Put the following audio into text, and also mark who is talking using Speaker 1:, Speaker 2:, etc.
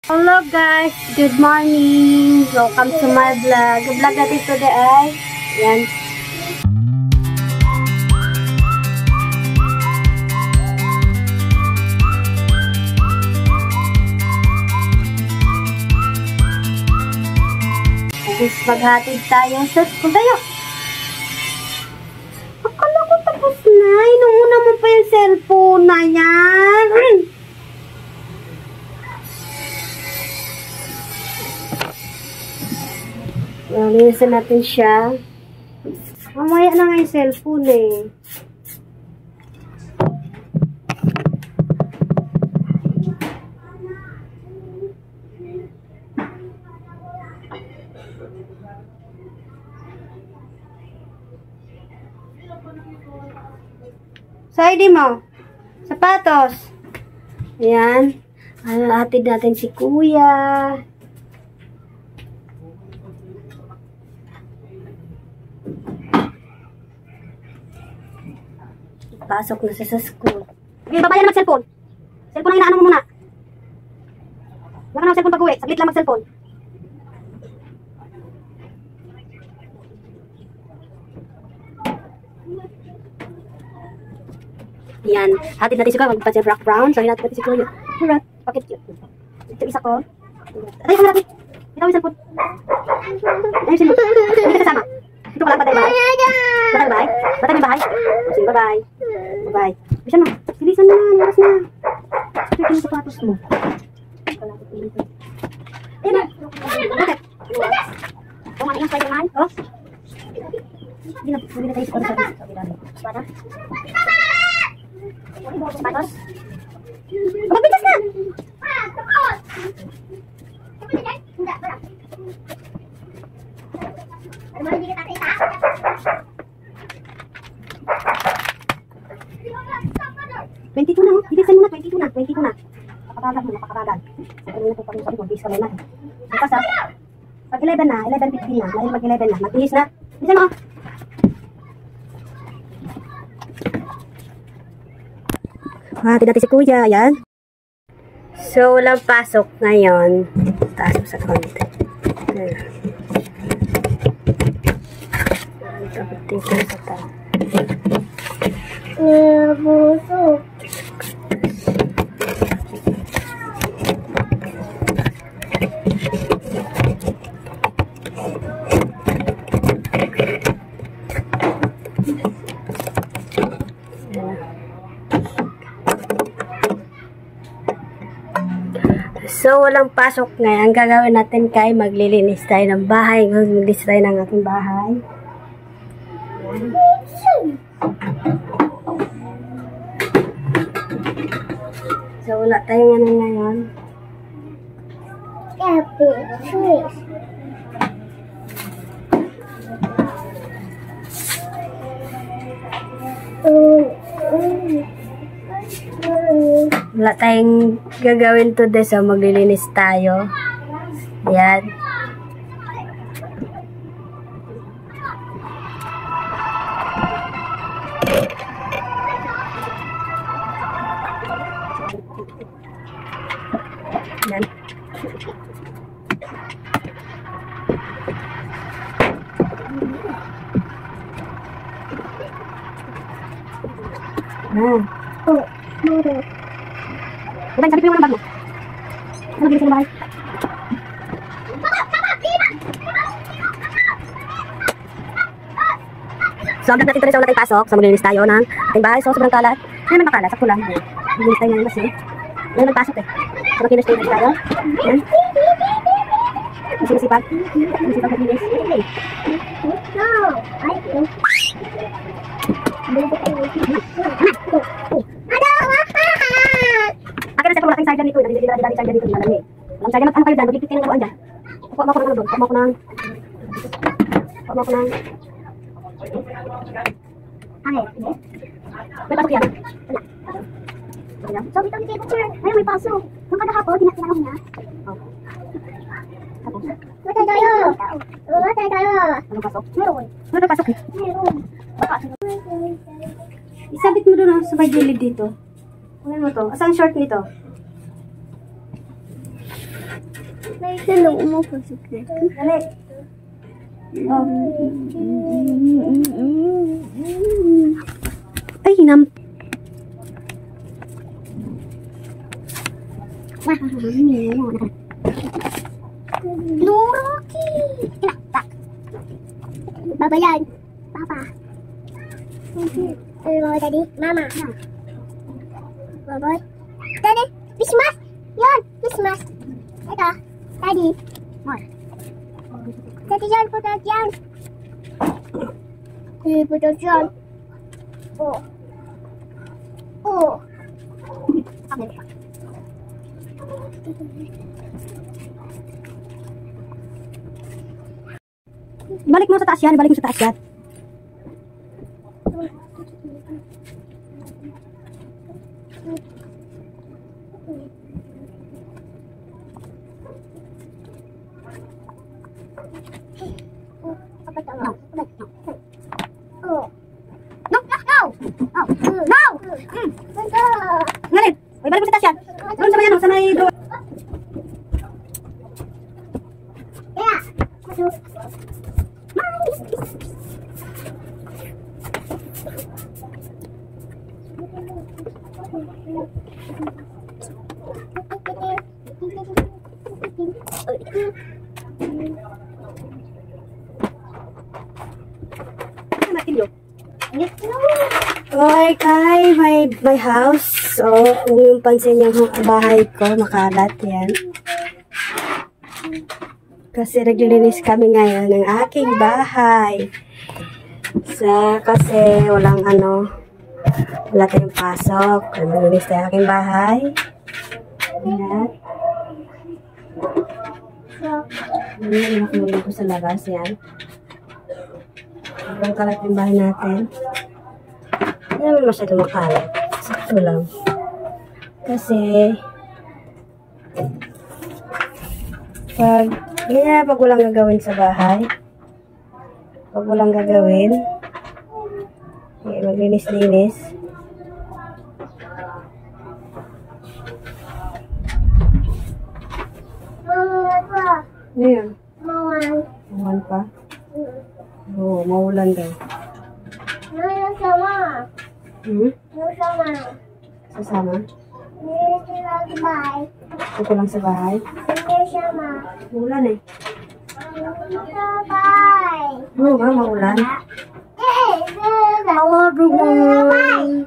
Speaker 1: Hello guys, good morning. Welcome to my vlog. Vlog natin today ay yan. Guys, maghatid tayo sa school tayo. Akala ko tapos na. Inuuna mo pa yung cellphone na yan. Linisan natin siya. Mamaya na nga yung cellphone eh. Sa ID mo. Sapatos. Ayan. Hatid natin si Kuya. Pasok na siya sa school. Okay, babayan na mag-cellphone. Cellphone ang inaano mo muna. Wala ka na mag-cellphone pag-uwi. Saglit lang mag-cellphone. Yan. Hatid natin si Kuya. Magpapad siya rock brown. So, hinatid natin si Kuya. Alright. Bakit cute? Ito isa ko. Atay, kami natin. Ito yung cellphone. Ayun, cellphone. Hindi ka kasama. Ito ko lang, patay bahay. Patay bahay? Patay may bahay? Sige, bye-bye. Bye-bye. Bisa mo. Bilisan mo na. Yaras na. Ito yung sapatos mo. Ayun na. Bakit? Kung ano yung Spider-Man? Oh? Hindi na tayo sa sapatos. Sapatos? Magbigas na! $22 na, bilisan mo na, $22 na. Napakabagal mo, napakabagal. Sabi mo na po pag mag-base kamay na. Bukas ha, pag 11 na, 11:15 na, dahil mag 11 na, mag-base na. Bilisan mo. Hatid natin si Kuya, yan. So, walang pasok ngayon. Taas mo sa konti. Ito sa ta. Busok. So, walang pasok ngayon. Ang gagawin natin kay maglilinis tayo ng bahay. Maglilinis tayo ng ating bahay. So, wala tayong ano ngayon. Wala tayong gagawin today, so maglilinis tayo. Ayan. Ayan. Diba, sabi ko yung bag mo. Ano gilis yung bahay? So, hanggang natin ito rin sa wala tayong pasok. So, maglilinis tayo ng ating bahay. So, sobrang kalat. Hindi naman makalat. Sakto lang. Maglilinis tayo ngayon kasi. Hindi naman pasok eh. So, makinis tayo. Ayan. Masipag. Masipag maglinis. Akin na siya kung wala tayong charger nito. Dali charger dito. Walang charger. Ano kayo dyan? Magligpit kayo ng laruan dyan. Kuha mo ako ng ano doon. Kuha mo ako ng... May pasok yan. So, ito ni teacher. Ayun, may pasok. Nung kadahapon, tinanong niya. Matay tayo! Matay tayo! Anong pasok? Meron. Meron pasok eh. Meron. Isabit mo doon sa may gilid dito. Kunin mo to. Asang short nito?
Speaker 2: Hello, umapasok na.
Speaker 1: Dali. Ay, hinam.
Speaker 2: No, Rocky! Tak. Baba yan. Papa. Hello, Daddy. Mama. Baba. Daddy, fish mask. Yan, fish mask. Ito, Daddy. More. Daddy, yan, putot yan. Putot yan. Oh. Oh.
Speaker 1: Balik mo sa taas yan. Balik mo sa taas yan.
Speaker 2: Apa tak?
Speaker 1: No.
Speaker 2: Oh.
Speaker 1: No, no, no. No. No. Ngalit. Ay, balik mo sa taas yan. Doon sa may ano, sa may door.
Speaker 2: Yeah. Masuk.
Speaker 1: Okay, kay my house. So, kung yung pansin yung bahay ko, makalat yan. Kasi naglilinis kami ngayon ng aking bahay. Kasi walang wala tayong pasok. Naglilinis tayo aking bahay. Ayan. Ayan, nakulong ko sa labas yan. Ang kalat yung bahay natin. Hindi naman masyado makalat. Sakto lang. Kasi pag walang gagawin sa bahay, pag walang gagawin, maglinis-linis. Ano yun? Maulan pa? Oo, maulan daw. Sasama? Ito lang sa bahay? Maulan eh. Oo ba, maulan?
Speaker 2: Hello everyone!